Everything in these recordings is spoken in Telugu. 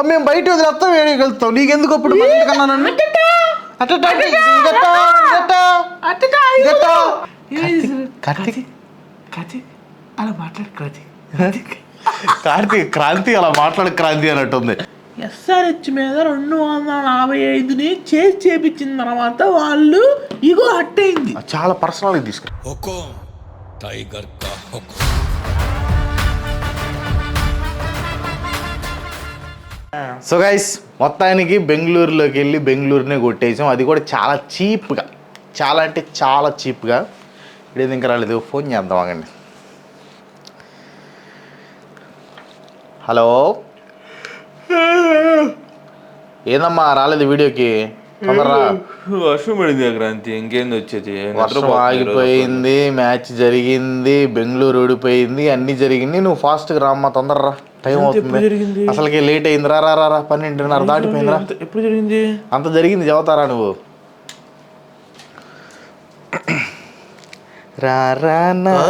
మేము బయట వదిలేస్తాం వేడికెళ్తాం, నీకెందుకు అప్పుడు కన్నా అలా మాట్లాడు కార్తీక్ క్రాంతి అలా మాట్లాడు క్రాంతి అన్నట్టుంది. SRH మీద 245ని చేపించిన తర్వాత వాళ్ళు ఇగో హట్ అయింది. చాలా పర్సనల్గా తీసుకు. సో గైస్ మొత్తానికి బెంగళూరులోకి వెళ్ళి బెంగళూరునే కొట్టేసాం, అది కూడా చాలా చీప్గా, చాలా అంటే చాలా చీప్గా. ఇదేది ఇంకా రాలేదు, ఫోన్ చేద్దాం ఆగండి. హలో ఏందమ్మా రాలేదు వీడియోకి, తొందరరా. వర్షం పడింది క్రాంతి, ఇంకేంది వచ్చేది. వర్షం ఆగిపోయింది, మ్యాచ్ జరిగింది, బెంగళూరు ఓడిపోయింది, అన్నీ జరిగింది. నువ్వు ఫాస్ట్గా రామ్మా, తొందరరా, టైం అవుతుంది. అసలుకి లేట్ అయింది. రా 12:30 దాటిపోయిందిరా. ఎప్పుడు జరిగింది? అంత జరిగింది చదువుతారా నువ్వు.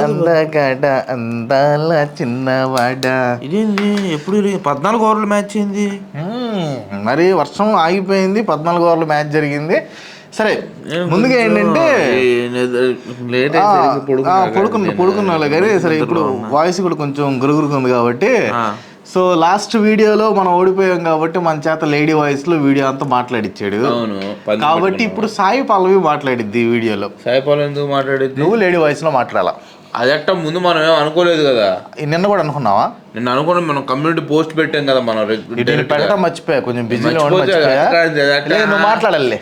అందగడ అందాల చిన్నవాడ. ఇదేంది ఎప్పుడు 14 ఓవర్ల మ్యాచ్ అయింది? మరి వర్షం ఆగిపోయింది, 14 ఓవర్ల మ్యాచ్ జరిగింది. సరే ముందుగా ఏంటంటే పడుకున్నా కానీ సరే ఇప్పుడు వాయిస్ కూడా కొంచెం గురుగురుకుంది కాబట్టి, సో లాస్ట్ వీడియోలో మనం ఓడిపోయాం కాబట్టి మన చేత లేడీ వాయిస్ లో వీడియో అంతా మాట్లాడిచ్చాడు కాబట్టి ఇప్పుడు సాయి పల్లవి మాట్లాడిద్ది ఈ వీడియోలో. సాయి పల్లవి ఎందుకు మాట్లాడిద్ది? నువ్వు లేడీ వాయిస్ లో మాట్లాడాలా. అదట్ట ముందు మనం ఏం అనుకోలేదు కదా. నిన్న కూడా అనుకున్నావా? నిన్న అనుకున్నాం, మనం కమ్యూనిటీ పోస్ట్ పెట్టాం కదా. మనం పెట్టడం మర్చిపోయా, కొంచెం బిజీలో నువ్వు మాట్లాడాలి.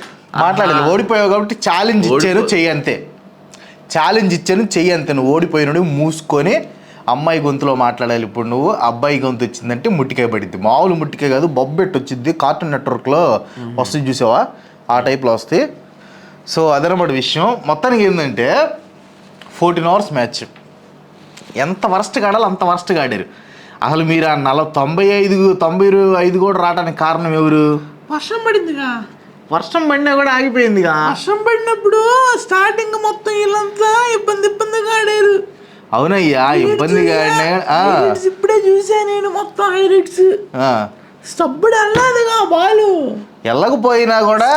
ఓడిపోయావు కాబట్టి ఛాలెంజ్ ఇచ్చాను, చెయ్యి అంతే. ఛాలెంజ్ ఇచ్చాను, చెయ్యి అంతే. నువ్వు ఓడిపోయినాడు మూసుకొని అమ్మాయి గొంతులో మాట్లాడాలి. ఇప్పుడు నువ్వు అబ్బాయి గొంతు వచ్చిందంటే ముట్టికాయ పడిద్ది. మామూలు ముట్టికాయ కాదు, బొబ్బెట్టు వచ్చింది. కార్టూన్ నెట్వర్క్లో వస్తుంది చూసావా, ఆ టైప్లో వస్తాయి. సో అదనమాట విషయం. మొత్తానికి ఏంటంటే 14 అవర్స్ మ్యాచ్. ఎంత వరస్ట్గా ఆడాలి అంత వరస్ట్గా ఆడారు. అసలు మీరు ఆ 95 కూడా రావడానికి కారణం ఎవరు? వర్షం పడిందిగా. వర్షం పడినా కూడా ఆగిపోయిందిగా. వర్షం పడినప్పుడు స్టార్టింగ్ మొత్తం వీళ్ళంతా ఇబ్బందిగా ఆడారు. అవునయ్యా, ఇబ్బందిగా ఇప్పుడే చూసా నేను మొత్తం హైలైట్స్. స్టబ్బుడు అల్లాదిగా బాలు వెళ్ళకపోయినా కూడా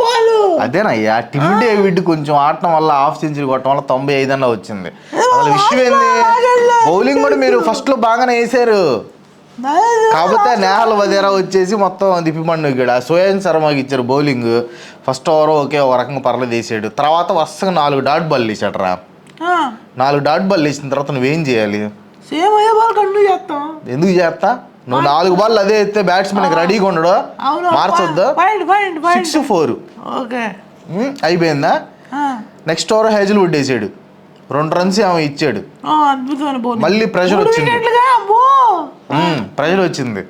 బాలు అదేనయ్యా. టిమ్ డేవిడ్ కొంచెం ఆడటం వల్ల హాఫ్ సెంచరీ కొట్టడం వల్ల 95 అన్న వచ్చింది. అసలు విషయం ఏంది, బౌలింగ్ కూడా మీరు ఫస్ట్ లో బాగానే వేసారు. కాకపోతే నేహల్ వదేరా వచ్చేసి మొత్తం దిప్పిమండు ఇక్కడ సోయన్ శర్మకి ఇచ్చారు బౌలింగ్. ఫస్ట్ ఓవర్ ఓకే ఒక రకంగా పర్లేదు వేసాడు. తర్వాత వరుసగా 4 డాట్ బాల్ వేసాడరా. 4 డాట్ బాల్ వేసిన తర్వాత నువ్వేం చేయాలి? సేమ్ అయ్యే బాల్ కంటిన్యూ చేస్తాం. ఎందుకు చేస్తా? నువ్వు 4 బాల్ అదే అయితే బ్యాట్స్మెన్ రెడీగా ఉండడు, మార్చొద్దు. 6-4 అయిపోయిందా. నెక్స్ట్ ఓవర్ హేజల్వుడ్ వేసాడు, 2 రన్స్ ఏమో ఇచ్చాడు. మళ్ళీ ప్రెషర్ వచ్చింది.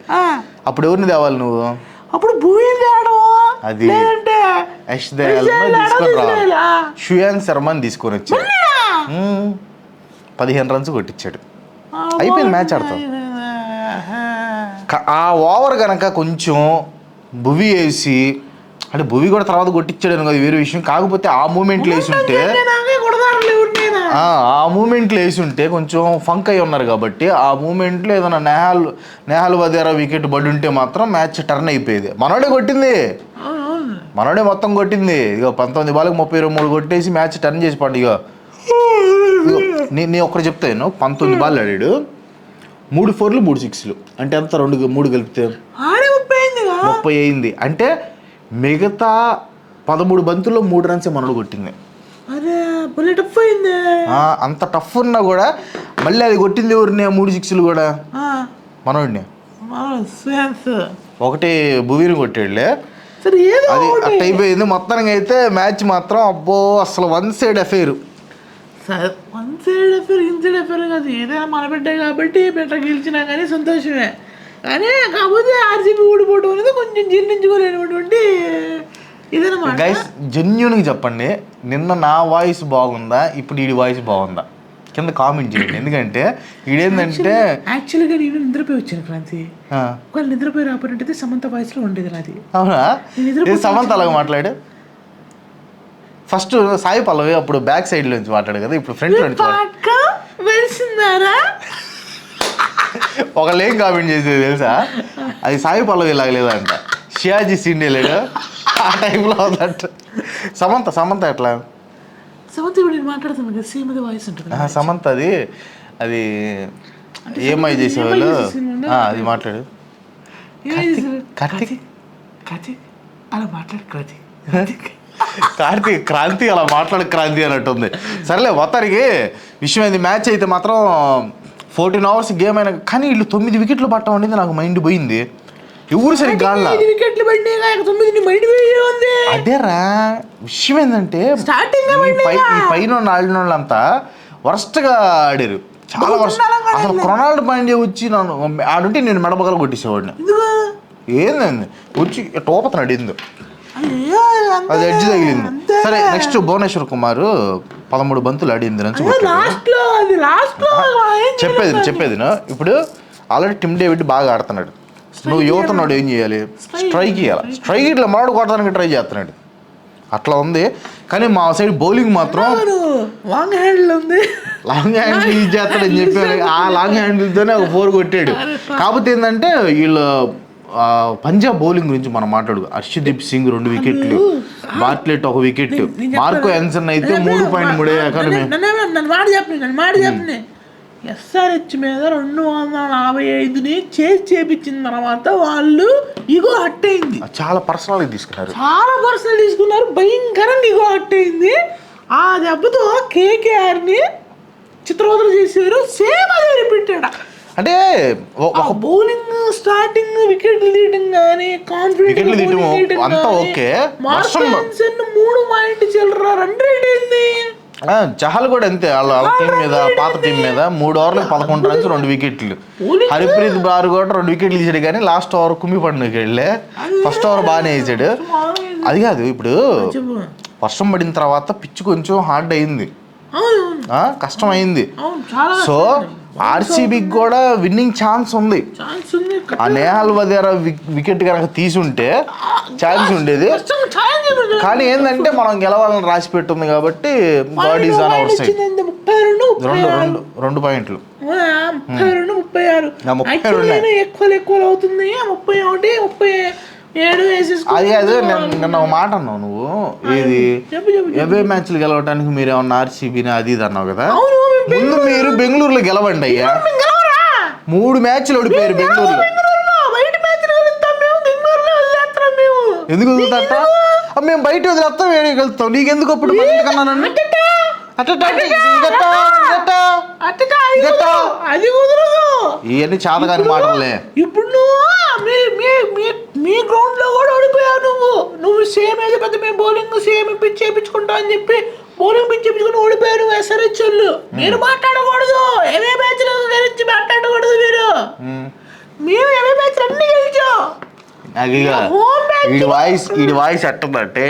అప్పుడు ఎవరిని తేవాలి నువ్వు? అప్పుడు అది యష్ దయాల్ తీసుకొని రావాలి. షుయాన్ శర్మని తీసుకొని వచ్చాడు, 15 రన్స్ కొట్టించాడు. అయిపోయింది మ్యాచ్. ఆడతాం. ఆ ఓవర్ కనుక కొంచెం భువి వేసి, అంటే భువి కూడా తర్వాత కొట్టించాడు అని వేరే విషయం. కాకపోతే ఆ మూమెంట్లో వేసి ఉంటే కొంచెం ఫంక్ అయి ఉన్నారు కాబట్టి ఆ మూమెంట్లో ఏదైనా నేహాల్ వదేరా వికెట్ పడి ఉంటే మాత్రం మ్యాచ్ టర్న్ అయిపోయేది. మనోడే మొత్తం కొట్టింది. ఇక 19 బాల్కి 33 కొట్టేసి మ్యాచ్ టర్న్ చేసి పండు. ఇక నేను ఒక్కటి చెప్తాను, 19 బాల్ ఆడాడు, 3 4లు 3 6లు అంటే అంత 3 కలిపితే 30 అయింది. అంటే మిగతా 13 బంతుల్లో 3 రన్సే మనోడు కొట్టింది. అంత టఫ్ ఉన్నా కూడా మళ్ళీ అది కొట్టింది ఎవరిని? 3 6లు కూడా మనోడిని. ఒకటి భువీని కొట్టాడులే, అది అట్ అయిపోయింది. మొత్తానికి అయితే మ్యాచ్ మాత్రం అబ్బో అసలు వన్ సైడ్ అఫైర్ కాదు. ఏదైనా మన బిడ్డే కాబట్టి బిడ్డ గెలిచినా కానీ సంతోషమే. కానీ కాకపోతే ఆర్సీబీ ఓడిపోవడం అనేది కొంచెం జీర్ణించుకోలేనటువంటి ఇదన్నమాట. గైస్ జెన్యూన్గా చెప్పండి, నిన్న నా వాయిస్ బాగుందా, ఇప్పుడు ఈ వాయిస్ బాగుందా కింద కామెంట్ చేయండి. ఎందుకంటే ఇదేంటంటే యాక్చువల్గా నేను నిద్రపోయి వచ్చాను క్రాంతి. ఒకవేళ నిద్రపోయి రాకపోయినట్టయితే సమంత వాయిస్లో ఉండేది నాది. అవునా? సమంత అలాగ మాట్లాడు. ఫస్ట్ సాయి పల్లవి అప్పుడు బ్యాక్ సైడ్ నుంచి మాట్లాడు కదా, ఇప్పుడు ఫ్రంట్ లో నుంచి. ఒకళ్ళు ఏం కామెంట్ చేసేది తెలుసా, అది సాయి పల్లవి లాగలేదంట, షియాజీ సిండే లేడు ఆ టైంలో ఉందంట. సమంత ఎట్లా సమంత ఇప్పుడు నేను మాట్లాడుతున్నాను కదా సేమ్ అదే వాయిస్ ఉంటుంది. సమంత అది ఏమై చేసేవాళ్ళు అది మాట్లాడు. కార్తీక్ అలా మాట్లాడు కార్తీక్ క్రాంతి అలా మాట్లాడు క్రాంతి అన్నట్టుంది. సరేలే మొత్తానికి విషయం అయింది. మ్యాచ్ అయితే మాత్రం 14 hours గేమ్ అయినా కానీ వీళ్ళు 9 వికెట్లు పట్టడం అనేది నాకు మైండ్ పోయింది. ఎవరు సరిగ్గా అదేరా విషయం ఏంటంటే ఈ పైన ఆడిన వాళ్ళంతా వరస్ట్గా ఆడారు, చాలా వరస్ట్. అసలు రొనాల్డో పాండ్యా వచ్చి నన్ను ఆడుంటే నేను మెడపగల కొట్టేసేవాడిని. ఏందండి వచ్చి టోపతను అడింది, అది ఎడ్జ్ తగిలింది. సరే నెక్స్ట్ భువనేశ్వర్ కుమార్ 13 బంతులు ఆడింది రన్స్. చెప్పేది ఇప్పుడు ఆల్రెడీ టిమ్ డేవిడ్ బాగా ఆడుతున్నాడు, నువ్వు యువతన్నాడు ఏం చేయాలి, స్ట్రైక్ ఇవ్వాలి. స్ట్రైక్ ఇట్లా మరొకటి కొట్టడానికి ట్రై చేస్తున్నాడు, అట్లా ఉంది. కానీ మా సైడ్ బౌలింగ్ మాత్రం లాంగ్ హ్యాండిల్ యూజ్ చేస్తాడని చెప్పి ఆ లాంగ్ హ్యాండిల్తోనే ఒక 4 కొట్టాడు. కాకపోతే ఏంటంటే వీళ్ళు పంజాబ్ బౌలింగ్ గురించి మనం మాట్లాడు. హర్షదీప్ సింగ్ 2 వికెట్లు, బార్ట్లెట్ 1 వికెట్, మార్కో ఎన్సన్ అయితే 3.3 ఎకానమీ. ఎస్ఆర్హెచ్ మీద 245ని చేపించిన తర్వాత వాళ్ళు ఇగో హట్ అయింది. చాలా పర్సనల్ తీసుకున్నారు, భయంకరంగా ఇగో హట్ అయింది. ఆ దెబ్బతో కేకేఆర్ని చిత్రవదలు చేశారు. సేమ్ అదే రిపీటెడ్. అంటే బౌలింగ్ స్టార్టింగ్ వికెట్లు తీయడం కానీ కాన్ఫిడెంట్ అంతా ఓకే. 3 చిల్లర రన్ రేట్ అయింది. చహల్ కూడా అంతే, వాళ్ళ టీం మీద పాత టీం మీద 3 ఓవర్లకు 11 runs 2 వికెట్లు. హరిప్రీత్ బార్ కూడా 2 వికెట్లు తీసాడు, కానీ లాస్ట్ ఓవర్ కుమ్మి పడినకి వెళ్ళే ఫస్ట్ ఓవర్ బాగానే వేసాడు. అది కాదు, ఇప్పుడు వర్షం పడిన తర్వాత పిచ్ కొంచెం హార్డ్ అయింది, కష్టం అయింది. సో ఆర్సీబీకి కూడా విన్నింగ్ ఛాన్స్ ఉంది. ఆ నేహాల్ వదేరా వికెట్ కనుక తీసుంటే ఛాన్స్ ఉండేది. కానీ ఏంటంటే మనం గెలవాలని రాసి పెట్టుంది కాబట్టి God is on our side. 2 పాయింట్లు 32 ఎక్కువ అవుతుంది. 31 37 అది కాదు, నిన్న ఒక మాట అన్నావు నువ్వు, ఇది అవే మ్యాచ్లు గెలవడానికి మీరు ఏమన్నా ఆర్సీబీని అది ఇది అన్నావు కదా. ముందు మీరు బెంగళూరులో గెలవండి అయ్యా. 3 మ్యాచ్లు ఓడిపోయారు బెంగళూరులో. ఎందుకు వదులుతా? మేము బయట వదిలేస్తాం, వేడికి వెళ్తాం. నీకెందుకు అప్పుడు కన్నా నన్ను ఇవన్నీ చాతగాని మాటలే. ఇప్పుడు మీ గ్రౌండ్ లో కూడా ఓడిపోయావు. నువ్వు సేమ్ ఏదో పెద్ద మేము బౌలింగ్ సేమ్ పిచ్ చేయించుకుంటా అని చెప్పి బౌలింగ్ పిచ్ చేయించుకుని ఓడిపోయారు ఎస్ఆర్హెచ్ వాళ్ళు. మీరు మాట్లాడకూడదు, ఏవే మ్యాచ్ గురించి మాట్లాడకూడదు. మేము ఏవే మ్యాచ్ అన్ని గెలిచాం. వీడి వాయిస్ ఎట్టుందంటే,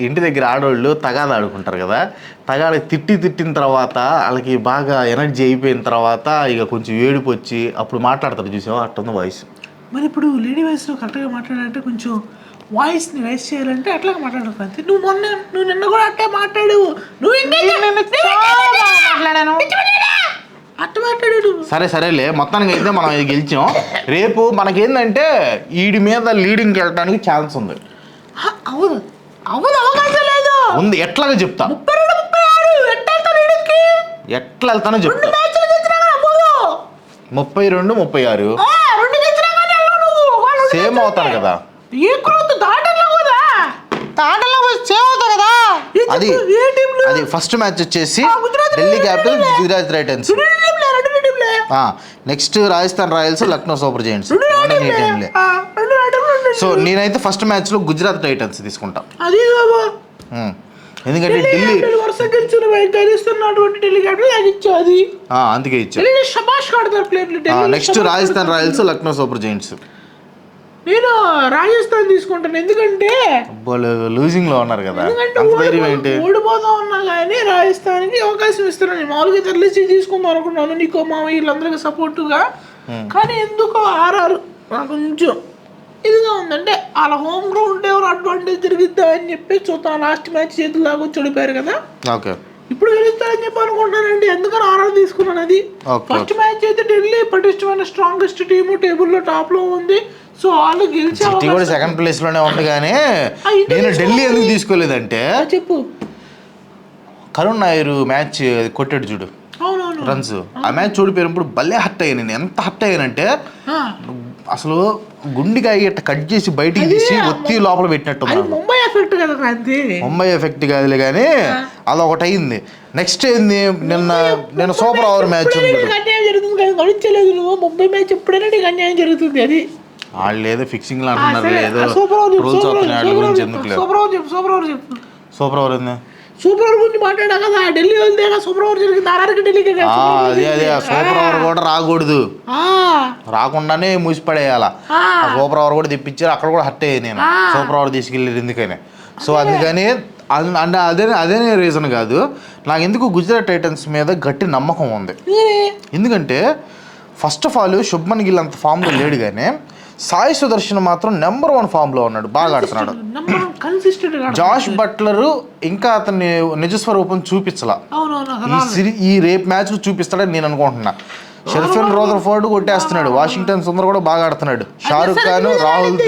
ఇంటి దగ్గర ఆడవాళ్ళు తగాద ఆడుకుంటారు కదా, తగాద తిట్టిన తర్వాత వాళ్ళకి బాగా ఎనర్జీ అయిపోయిన తర్వాత ఇక కొంచెం ఏడుపు వచ్చి అప్పుడు మాట్లాడతారు, చూసావా? అట్టుంది వాయిస్. మరి ఇప్పుడు లేడీ వాయిస్లో కరెక్ట్గా మాట్లాడాలంటే కొంచెం వాయిస్ని రైస్ చేయాలంటే అట్లాగా మాట్లాడదు. అంతే. నువ్వు నిన్న కూడా అట్లా మాట్లాడావు. అట్లా మాట్లాడాడు. సరేలే, మొత్తానికి అయితే మనం ఇది గెలిచాం. రేపు మనకేందంటే వీడి మీద లీడింగ్కి వెళ్ళడానికి ఛాన్స్ ఉంది. అవకాశం లేదు. ఉంది, ఎట్లాగా చెప్తా. 32 ఎట్లా వెళ్తానో చెప్తా. 32 36 సేమ్ అవుతారు కదా. అది ఫస్ట్ మ్యాచ్ వచ్చేసి Delhi Capitals Gujarat Titans, next Rajasthan Royals Lucknow super Giants. So నేనైతే ఫస్ట్ మ్యాచ్ లో గుజరాత్ టైటన్స్ తీసుకుంటా, ఎందుకంటే ఢిల్లీ అందుకే ఇచ్చా. Next Rajasthan Royals Lucknow super Giants. నేను రాజస్థాన్ తీసుకుంటాను, ఎందుకంటే లూజింగ్ లో ఉన్నారు కదా, ఓడిపోతా ఉన్నా కానీ రాజస్థాన్కి అవకాశం ఇస్తున్నాను. మామూలుగా తరలిసి తీసుకుందాం అనుకున్నాను నీకో మా వీళ్ళందరికీ సపోర్టుగా. కానీ ఎందుకో ఆర్ఆర్ నాకు కొంచెం ఇదిగా ఉందంటే వాళ్ళ హోమ్ గ్రౌండ్ ఎవరు అడ్వాంటేజ్ జరిగిద్దా అని చెప్పి చూద్దాం. లాస్ట్ మ్యాచ్ చేతులు లాగా చెడిపోయారు కదా. ఇప్పుడు గెలుస్తారని చెప్పి అనుకుంటానండి, ఎందుకని ఆర్ఆర్ తీసుకున్నాను. అది ఫస్ట్ మ్యాచ్ అయితే ఢిల్లీ పటిష్టమైన స్ట్రాంగెస్ట్ టీము, టేబుల్లో టాప్ లో ఉంది. సో వాళ్ళు గెలిచే కూడా సెకండ్ ప్లేస్ లోనే ఉంది. కానీ నేను ఢిల్లీ ఎందుకు తీసుకోలేదంటే, చెప్పు, కరుణ్ నాయర్ మ్యాచ్ కొట్టాడు చూడు రన్స్, ఆ మ్యాచ్ చూడిపోయినప్పుడు భలే హర్ట్ అయ్యాను. నేను ఎంత హర్ట్ అయ్యానంటే అసలు గుండెకాయ ఇట్ట కట్ చేసి బయటికి తీసి ఒత్తి లోపల పెట్టినట్టు. ముంబై ఎఫెక్ట్ కదా క్రాంతి, ముంబై ఎఫెక్ట్ కాదులే కానీ అదొకటి అయింది. నెక్స్ట్ ఏంది, నిన్న సూపర్ ఓవర్ మ్యాచ్ అన్యాయం జరుగుతుంది కదా, గమనించలేదు నువ్వు? ముంబై మ్యాచ్ ఎప్పుడైనా నీకు అన్యాయం జరుగుతుంది. అది వాళ్ళు ఏదో ఫిక్సింగ్ లో అంటున్నారు, ఏదో రూల్స్ వస్తున్నాయి గురించి ఎందుకు లేదు. సూపర్ ఓవర్ ఏంది, సూపర్ ఓవర్ గురించి మాట్లాడా కదా, ఢిల్లీ వెళ్తే సూపర్ ఓవర్ జరిగింది, ఆర్ఆర్కి ఢిల్లీకి. అదే సూపర్ ఓవర్ కూడా రాకూడదు, రాకుండానే మూసిపడేయాల. సూపర్ ఓవర్ కూడా తెప్పించారు, అక్కడ కూడా హర్ట్ అయ్యాయి నేను. సూపర్ ఓవర్ తీసుకెళ్ళారు ఎందుకని. సో అందుకని అంటే అదే రీజన్ కాదు, నాకు ఎందుకు గుజరాత్ టైటన్స్ మీద గట్టి నమ్మకం ఉంది. ఎందుకంటే first of all Shubman Gill అంత ఫామ్లో లేడు, కానీ సాయి సుదర్శన్ మాత్రం నెంబర్ 1 ఫామ్లో ఉన్నాడు, బాగా ఆడుతున్నాడు. జాష్ బట్లర్ ఇంకా అతన్ని నిజస్వరూపం చూపించాల, ఈ రేపు మ్యాచ్ చూపిస్తాడని నేను అనుకుంటున్నా. షెర్ఫెన్ రోదర్ఫోర్డ్ కొట్టేస్తున్నాడు, వాషింగ్టన్ సుందర్ కూడా బాగా ఆడుతున్నాడు, షారుఖ్ ఖాన్, రాహుల్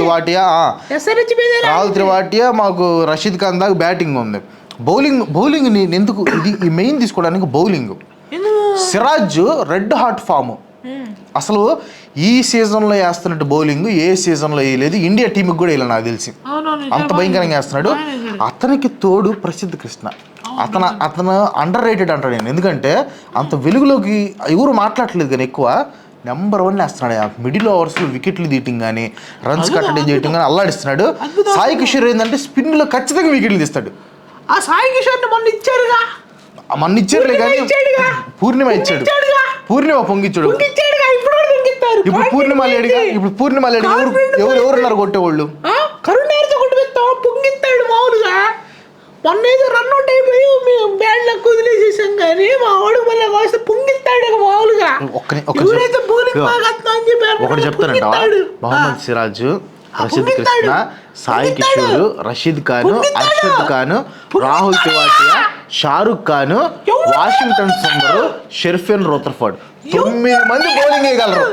త్రివాటియా, మాకు రషీద్ ఖాన్ దాకా బ్యాటింగ్ ఉంది. బౌలింగ్ ఎందుకు ఇది మెయిన్ తీసుకోవడానికి bowling. Siraj red hot form, అసలు ఈ సీజన్లో వేస్తున్నట్టు బౌలింగ్ ఏ సీజన్లో వేయలేదు, ఇండియా టీంకి కూడా వేయలేదు నాకు తెలిసి, అంత భయంకరంగా వేస్తున్నాడు. అతనికి తోడు ప్రసిద్ధ్ కృష్ణ, అతను అండర్ రేటెడ్ అంటాడు నేను. ఎందుకంటే అంత వెలుగులోకి ఎవరు మాట్లాడట్లేదు, కానీ ఎక్కువ నెంబర్ 1 వేస్తున్నాడు. మిడిల్ ఓవర్స్లో వికెట్లు తీయటం కానీ, రన్స్ కట్టడం చేయటం కానీ అల్లాడిస్తున్నాడు. సాయి కిషోర్ ఏంటంటే స్పిన్లో ఖచ్చితంగా వికెట్లు తీస్తాడు. ఆ సాయి కిషోర్ని మొన్న ఇచ్చారులే కానీ పూర్ణిమ ఇచ్చాడు, పూర్ణిమ పొంగిచ్చాడు. ఇప్పుడు పూర్ణిమ లేడుగా, ఎవరున్నారు కొట్టేవాళ్ళు? కరుణ్ నాయర్తో కొట్టిస్తాం, పొంగిస్తాడు మామూలుగా. మొన్న ఏదో రన్ అవుట్ అయిపోయి మేము బ్యాడ్లకు వదిలేసేసాం, కానీ మా వాడు మళ్ళీ వస్తే పొంగిస్తాడు మామూలుగా. ఒకటి చెప్తానంట, మహమ్మద్ సిరాజ్, ప్రసిద్ధ్ కృష్ణ, సాయి కిషోర్, రషీద్ ఖాన్, అర్షద్ ఖాన్, రాహుల్ తివాటియా, షారుఖ్ ఖాన్, వాషింగ్టన్ సుందర్, షెర్ఫెన్ రోదర్ఫోర్డ్ 9 మంది బౌలింగ్ వేయగలరు,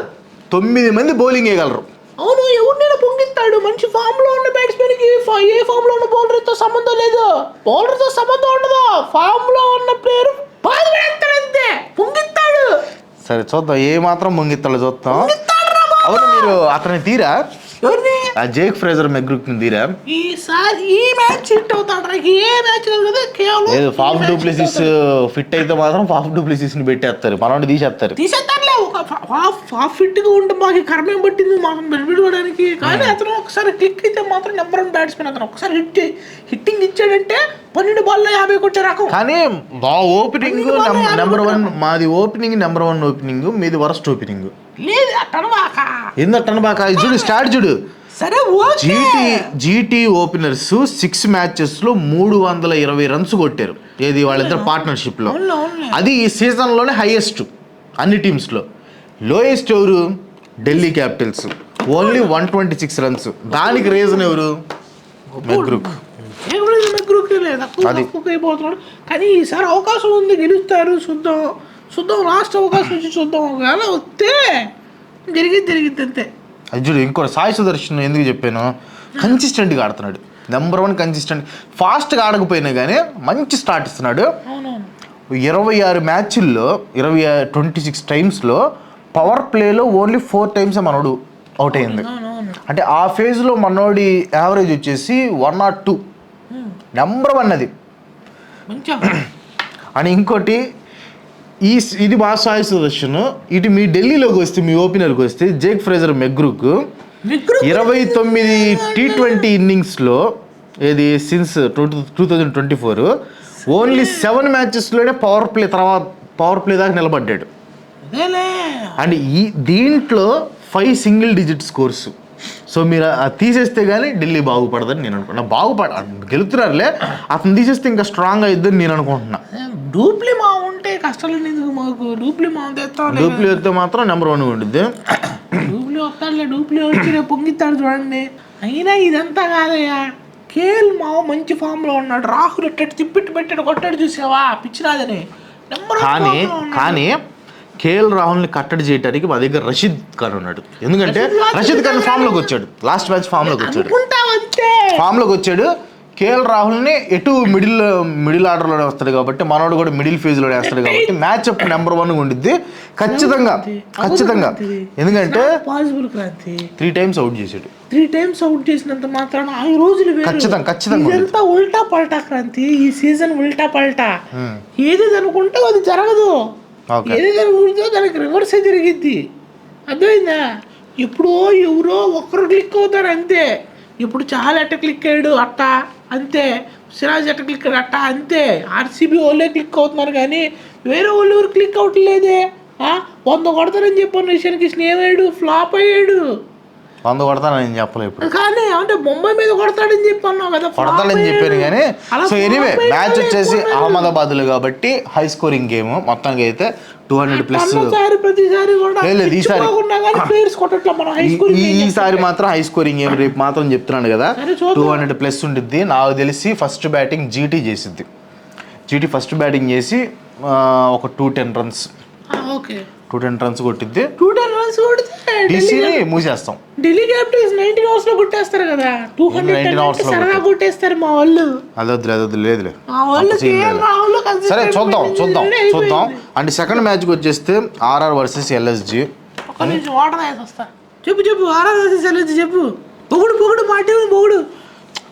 9 మంది బౌలింగ్ వేయగలరు. అవును, ఎవరినైనా పొంగిస్తాడు. మంచి ఫామ్ లో ఉన్న బ్యాట్స్మెన్ కి ఏ ఫామ్ లో ఉన్న బౌలర్ తో సంబంధం లేదు, బౌలర్ తో సంబంధం ఉండదు. ఫామ్ లో ఉన్న ప్లేయర్ బాల్ వేస్తాడంతే, పొంగిస్తాడు. సరే చూద్దాం, ఏ మాత్రం పొంగిస్తాడు చూద్దాం. అవును, మీరు అతని తీరా జేక్ ఫ్రేజర్ మెగ్రూక్ తీరా ఈసారి ఈ మ్యాచ్ హిట్ అవుతాడు. ఏ మ్యాచ్ కదా, కేవలం ఫాఫ్ డూప్లెసిస్ ఫిట్ అయితే మాత్రం ఫాఫ్ డూప్లెసిస్ ని పెట్టేస్తారు, మనోడి తీసేస్తారులే. హాఫ్ ఫిట్ గా ఉంటే మాకు కర్మేం పట్టింది మాకు విడిపడడానికి. కానీ అతను ఒకసారి క్లిక్ అయితే మాత్రం నెంబర్ 1 బ్యాట్స్మెన్. అతను ఒకసారి హిట్టింగ్ ఇచ్చాడంటే 12 బాల్లో 50 కొట్టే రకం. కానీ మా ఓపెనింగ్ నెంబర్ 1, మాది ఓపెనింగ్ నెంబర్ 1 ఓపెనింగ్, మీది వరస్ట్ ఓపెనింగ్. లేదు అట్టనబాక, ఎందుకు చూడు స్టార్ట్ చూడు. సరే జీటీ ఓపెనర్స్ 6 మ్యాచెస్లో 320 రన్స్ కొట్టారు. ఏది వాళ్ళిద్దరు పార్ట్నర్షిప్ లో, అది ఈ సీజన్ లోనే హైయెస్ట్ అన్ని టీమ్స్ లో. లోయెస్ట్ ఎవరు? Delhi Capitals, only 126 runs. దానికి రీజన్ ఎవరు? మెగ్రూక్. అయిపోతున్నాడు. కానీ ఈసారి అవకాశం ఉంది, గెలుస్తారు. చూద్దాం లాస్ట్ అవకాశం వచ్చి చూద్దాం. ఒకవేళ వస్తే జరిగింది అంతే. అది చూడు, ఇంకోటి సాయి సుదర్శన్ ఎందుకు చెప్పాను, కన్సిస్టెంట్గా ఆడుతున్నాడు. నెంబర్ 1 కన్సిస్టెంట్, ఫాస్ట్గా ఆడకపోయినా కానీ మంచి స్టార్ట్ ఇస్తున్నాడు. 26 మ్యాచ్ల్లో 26 టైమ్స్లో పవర్ ప్లేలో ఓన్లీ 4 టైమ్స్ మనోడు అవుట్ అయింది. అంటే ఆ ఫేజ్లో మనోడి యావరేజ్ వచ్చేసి 1 or 2, నెంబర్ 1 అది. అని ఇంకోటి ఇది బాగా సాయి సుదర్శన్. ఇటు మీ ఢిల్లీలోకి వస్తే, మీ ఓపెనర్కి వస్తే జేక్ ఫ్రేజర్ మెగ్రూక్ 29 T20 ఇన్నింగ్స్లో, ఏది సిన్స్ 2024 ఓన్లీ 7 మ్యాచెస్లోనే పవర్ ప్లే దాకా నిలబడ్డాడు. అండ్ దీంట్లో 5 సింగిల్ డిజిట్ స్కోర్స్. సో మీరు తీసేస్తే కానీ ఢిల్లీ బాగుపడదని నేను అనుకుంటున్నా. గెలుతున్నారులే, అతను తీసేస్తే ఇంకా స్ట్రాంగ్ అయిద్దని నేను అనుకుంటున్నా. డూప్లీ మా ఉంటే కష్టాలు ఎందుకు మాకు? డూప్లీ వస్తే మాత్రం నెంబర్ 1 ఉండిద్ది. డూప్లీ వస్తాడులే, డూప్లీ వచ్చి రేపు పొంగిస్తాడు చూడండి. అయినా ఇదంతా కాదయ్యా, కేఎల్ మావ మంచి ఫామ్ లో ఉన్నాడు, రాహుల్ ఎట్టట్టు తిప్పిట్టు పెట్టాడు కొట్టాడు చూసావా పిచ్చిరాదని. కానీ కేఎల్ రాహుల్ని కట్టడి చేయడానికి మా దగ్గర రషీద్ ఖాన్ ఉన్నాడు. ఎందుకంటే రషీద్ ఖాన్ ఫామ్ లోకి వచ్చాడు, లాస్ట్ మ్యాచ్ ఫామ్ లోకి వచ్చాడు. కేఎల్ రాహుల్ని ఎటు మిడిల్ ఆర్డర్లోనే వస్తాడు కాబట్టి మనోడు కూడా మిడిల్ ఫేజ్లోనే వేస్తాడు కాబట్టి మ్యాచ్ అప్ నెంబర్ 1 ఉండిద్ది ఖచ్చితంగా. ఎందుకంటే పాసిబుల్ క్రాంతి 3 times అవుట్ చేశాడు. 3 times అవుట్ చేసినంత మాత్రాన 5 రోజులు ఖచ్చితంగా ఇదంతా ఉల్టా పల్టా క్రాంతి. ఈ సీజన్ ఉల్టా పల్టా. ఏది అనుకుంటే అది జరగదు, ఏది అనుకుంటే దానికి రివర్స్ జరిగిద్ది. అర్థమైందా? ఎప్పుడో ఎవరో ఒక్కరు క్లిక్ అవుతారు అంతే. ఇప్పుడు చాలా ఎట్ట క్లిక్ అయ్యాడు అట్ట అంతే, సిరాజ్ ఎట్ట క్లిక్ అయ్యాడు అట్ట అంతే. ఆర్సీబీ వాళ్ళే క్లిక్ అవుతున్నారు కానీ వేరే వాళ్ళు ఎవరు క్లిక్ అవ్వట్లేదే. 100 కొడతారని చెప్పిన విషయానికి స్నేహడు ఫ్లాప్ అయ్యాడు. 100 కొడతానని చెప్పలేదు ఇప్పుడు, కానీ అంటే ముంబై మీద కొడతాడని చెప్పి అన్నావు కదా, కొడతాడని చెప్పాను కానీ. సో ఎనీవే మ్యాచ్ వచ్చేసి అహ్మదాబాద్లో కాబట్టి హై స్కోరింగ్ గేమ్. మొత్తానికి అయితే 200+. ప్రతిసారి ఈసారి మాత్రం హై స్కోరింగ్ గేమ్. రేపు మాత్రం చెప్తున్నాను కదా 200+ ఉండిద్ది. నాకు తెలిసి ఫస్ట్ బ్యాటింగ్ జీటీ చేసిద్ది. జీటీ ఫస్ట్ బ్యాటింగ్ చేసి ఒక 210 runs 210 runs కొట్టిద్ది. 210 runs కొడితే డీసీని మూసేస్తాం. ఢిల్లీ క్యాపిటల్స్ 19 hours లో కొట్టేస్తారు కదా. 210 hours సరదా కొట్టేస్తారు మా వాళ్ళు. అదొద్దు లేదులే మా వాళ్ళు కేఎల్ రాహుల్ సరే చూద్దాం. అంటే సెకండ్ మ్యాచ్కి వచ్చేస్తే ఆర్ఆర్ వర్సెస్ ఎల్ఎస్జి. ఒక నిమిషం వాటర్ తాగేసి వస్తా. చెప్పు ఆర్ఆర్ వర్సెస్ ఎల్ఎస్జి చెప్పు. పొగుడు పార్టీ పొగుడు.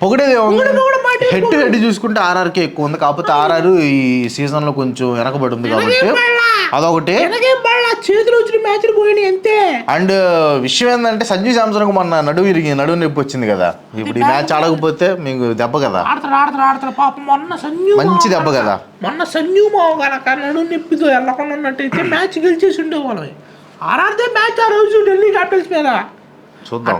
పొగిడేది హెడ్ టు హెడ్ చూసుకుంటే ఆర్ఆర్కే ఎక్కువ ఉంది. కాకపోతే ఆర్ఆర్ ఈ సీజన్ లో కొంచెం వెనకబడి ఉంది కాబట్టి అదొకటి. చేతులు వచ్చిన మ్యాచ్లు పోయినాయి అంతే. అండ్ విషయం ఏంటంటే సంజు శాంసన్ మొన్న నడువు నొప్పి వచ్చింది కదా. ఇప్పుడు ఈ మ్యాచ్ ఆడకపోతే మీకు దెబ్బ కదా. ఆడతారు పాపం. మంచి దెబ్బ కదా. మొన్న సంజు మావ కనుక నడువు నొప్పితో వెళ్ళకుండా ఉన్నట్టయితే మ్యాచ్ గెలిచేసి ఉండేవాళ్ళం. ఆర్ఆర్దే మ్యాచ్ ఆ రోజు ఢిల్లీ క్యాపిటల్స్ మీద. చూద్దాం,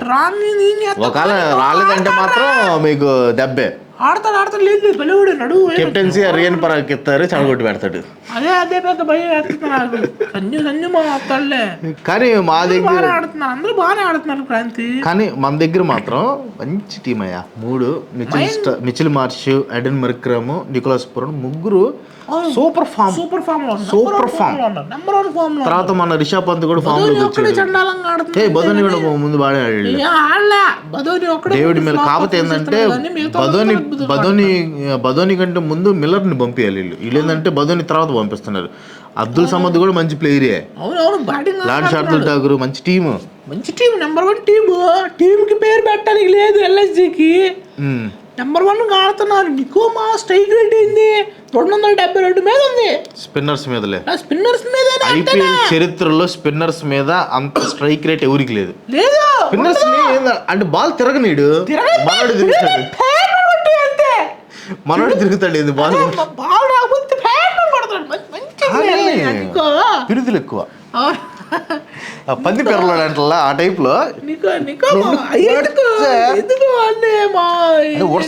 ఒకవేళ రాలేదంటే మాత్రం మీకు దెబ్బే. ఆడతాడు లేదు బలివాడు నడువు. కెప్టెన్సీ రియన్ పరాగ్ ఎత్తారు, చెడగొట్టి పెడతాడు. అదే పెద్ద భయం వేస్తున్నారు సంజు మా ఆడతాడులే. కానీ మా దగ్గర ఆడుతున్నారు, అందరూ బాగానే ఆడుతున్నారు క్రాంతి. కానీ మన దగ్గర మాత్రం మంచి టీం అయ్యా. 3 Mitchell Marsh, Aiden Markram, Nicholas Pooran ముగ్గురు సూపర్ ఫామ్. తర్వాత మన రిషబ్ పంత్ కూడా ఫామ్ లోకి వచ్చాడు. బదోని కూడా ముందు బాగా ఆడాడు. David Miller. కాకపోతే ఏంటంటే బదోని కంటే ముందు మిల్లర్ ని పంపించాలి వీళ్ళు ఏంటంటే బదోని తర్వాత పంపిస్తున్నారు. అబ్దుల్ సమద్ కూడా మంచి ప్లేయరే. లార్డ్ శార్దుల్ ఠాకూర్ మంచి టీము. నెంబర్ 1 టీమ్ కి పేరు పెట్టడానికి లేదు. ఎల్ఎస్జికి నెంబర్ 1 ఆడుతున్నారు. నికోమా స్ట్రైక్ రేట్ ఏంది 272 మీద ఉంది. స్పిన్నర్స్ మీదలే. స్పిన్నర్స్ మీద ఐపీఎల్ చరిత్రలో స్పిన్నర్స్ మీద అంత స్ట్రైక్ రేట్ ఎవరికి లేదు. స్పిన్నర్స్ అంటే బాల్ తిరగనీడు, మనోడు తిరుగుతాడు. ఇది బాల్ పిరుదులు ఎక్కువ, పంది పెరలాడు అంటలా ఆ టైప్ లో.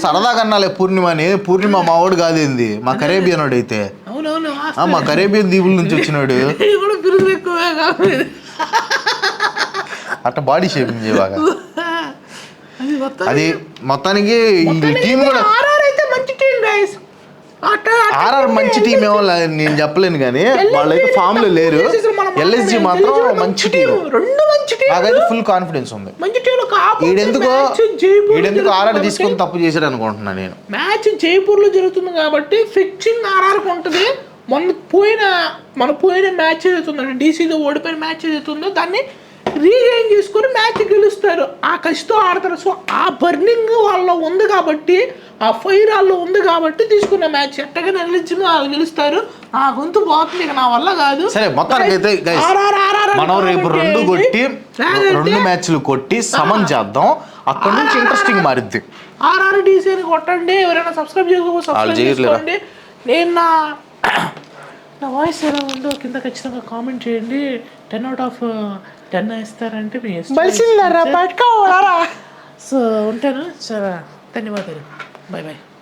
సరదాగా అన్నాలే పూర్ణిమ మావాడు కాదేంది, మా కరేబియన్ వాడు అయితే. మా కరేబియన్ దీవుల నుంచి వచ్చినాడు. అట్ట బాడీ షేపింగ్ చేయబాగా. అది మొత్తానికి టీం కూడా ఆర్ఆర్ మంచి టీం ఏమో నేను చెప్పలేను కానీ వాళ్ళైతే ఫామ్ లో లేరు. ఎల్ఎస్జి మాత్రం మంచి టీం, నాకైతే ఫుల్ కాన్ఫిడెన్స్ ఉంది. ఈడెందుకు ఆర్ఆర్ తీసుకొని తప్పు చేశాడు అనుకుంటున్నా నేను. మ్యాచ్ జైపూర్ లో జరుగుతుంది కాబట్టి ఫిక్సింగ్ ఆర్ఆర్ ఉంటుంది. మన పోయిన మ్యాచ్ ఏదైతుందంటే డీసీతో ఓడిపోయిన మ్యాచ్ ఏదైతుందో దాన్ని రీగైన్ చేసుకొని మ్యాచ్ గెలుస్తారు. ఆ కసితో ఆడతారు. సో ఆ బర్నింగ్ వాళ్ళలో ఉంది కాబట్టి, ఆ ఫైర్ వాళ్ళలో ఉంది కాబట్టి తీసుకున్న మ్యాచ్ ఎట్టగా నిలిచిన వాళ్ళు గెలుస్తారు. ఆ గొంతు పోతుంది, ఇక నా వల్ల కాదు. సరే మొత్తానికి అయితే మనం రేపు 2 మ్యాచ్లు కొట్టి సమన్ చేద్దాం. అక్కడ నుంచి ఇంట్రెస్టింగ్ మారిద్ది. ఆర్ఆర్ డీసీ అని కొట్టండి. ఎవరైనా సబ్స్క్రైబ్ చేసుకోండి. నేను నా వాయిస్ ఎలా ఉందో కింద ఖచ్చితంగా కామెంట్ చేయండి. 10 out of 10 ఇస్తారంటే మీ సో ఉంటాను. సరే, ధన్యవాదాలు. బాయ్.